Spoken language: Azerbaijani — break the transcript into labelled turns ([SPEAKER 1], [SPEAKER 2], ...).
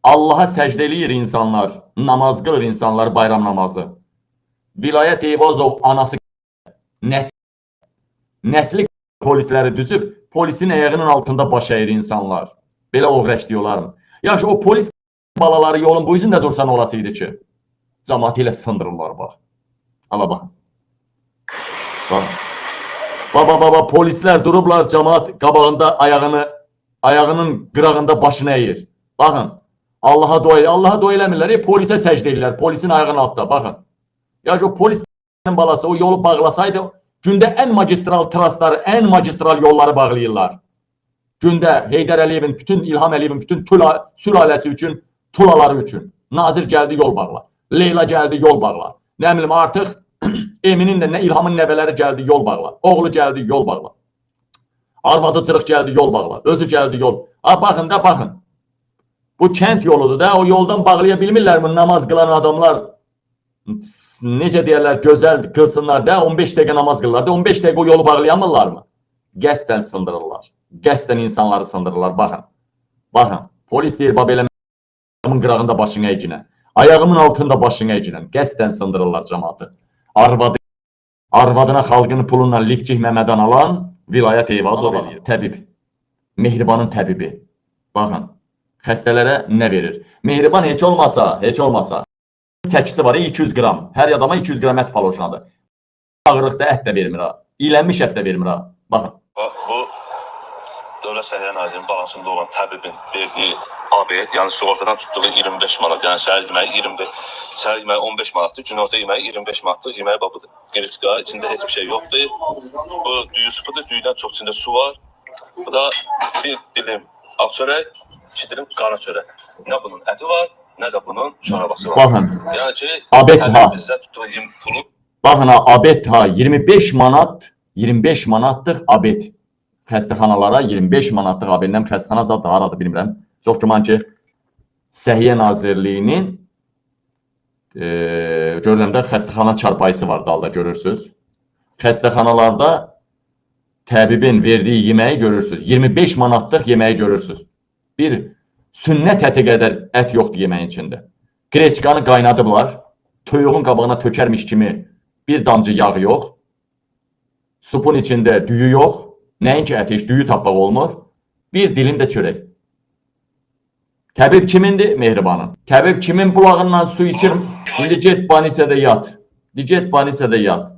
[SPEAKER 1] Allaha səcdə eləyir insanlar, namaz qılır insanlar bayram namazı. Vilayət Eyvazov anası nəsli polisləri düzüb, polisin ayağının altında baş əyir insanlar. Belə oğrəş diyorlarmı? Yaş o polis balaları yolun bu yüzündə dursa nə olasıydı ki? Cəmaatı ilə sındırırlar bax. Ala bax. Baba, polislər durublar, cəmaat qabağında ayağının qırağında başını əyir. Baxın, Allaha dua eləmirlər, polisə səcdə edirlər, polisin ayağının altında, baxın. Yaş o polis balası o yolu bağlasaydı, gündə ən magistral trasları, ən magistral yolları bağlayırlar. Gündə Heydər Əliyevin, bütün İlham Əliyevin, bütün sülaləsi üçün, tulaları üçün. Nazir gəldi, yol bağla. Leyla gəldi, yol bağla. Nə bilim, artıq Eminin də, İlhamın nəvələri gəldi, yol bağla. Oğlu gəldi, yol bağla. Arvadı cırıq gəldi, yol bağla. Özü gəldi, yol. Baxın da, baxın. Bu kənd yoludur da, o yoldan bağlaya bilmirlərmi namaz qılan adamlar? Necə deyərlər, gözəl qılsınlar da, 15 dəqiqə namaz qılırlar da, 15 dəqiqə o yolu bağlayamırlar mı? Qəsdən sındırırlar. Qəsdən insanları sındırırlar, baxın. Baxın, polis deyir, belə ayağımın qırağında başını əyginə. Ayağımın altında başını əyginə. Qəsdən sındırırlar cəmaatı. Arvadına xalqının pulunla Likcik Məmədən alan Vilayət Eyvazov eləyir. Təbib. Mehribanın təbibi. Baxın, xəstələrə nə verir? Mehriban heç olmasa çəkisi var, 200 qram. Hər adama 200 qram ət paloşnadır. Ağırlıqda ət də vermir ha. İylənmiş ət də vermir ha. Baxın.
[SPEAKER 2] Bu Dövlət Səhiyyə Nazirinin balansında olan təbibin verdiyi ABT, yəni sığortadan tutduğu 25 manat, yəni səhər yeməyi 15 manatdır, günorta yeməyi 25 manatdır, yeməyi babıdır. Qiriçka, içində heç bir şey yoxdur. Bu düyü supudur, düyüdən çox içində su var. Bu da bir dilim ağ çörək, 2 dilim qara çörək. Nə bunun əti var, nə də bunun şarabası var.
[SPEAKER 1] Baxın,
[SPEAKER 2] yəni ki,
[SPEAKER 1] ABT
[SPEAKER 2] bizdə tutduğu pulu...
[SPEAKER 1] Baxın, ABT 25 manatlıq ABT. Xəstəxanalara 25 manatlıq ABT-dən xəstəxana zad da haradır bilmirəm. Çox güman ki, Səhiyyə Nazirliyinin görürəmdə xəstəxana çarpayısı var dalda, görürsünüz. Xəstəxanalarda təbibin verdiyi yeməyi görürsünüz. 25 manatlıq yeməyi görürsünüz. Bir sünnət əti qədər ət yoxdur yeməyin içində. Qreçkanı qaynadıblar, toyuğun qabağına tökərmiş kimi bir damcı yağ yox, supun içində düyü yox, nəinki ət, heç düyü tapmaq olmur, bir dilim də çörək. Təbib kimindir? Mehribanın. Təbib kimin bulağından su içir? İndi get Banisədə yat. Get Banisədə yat.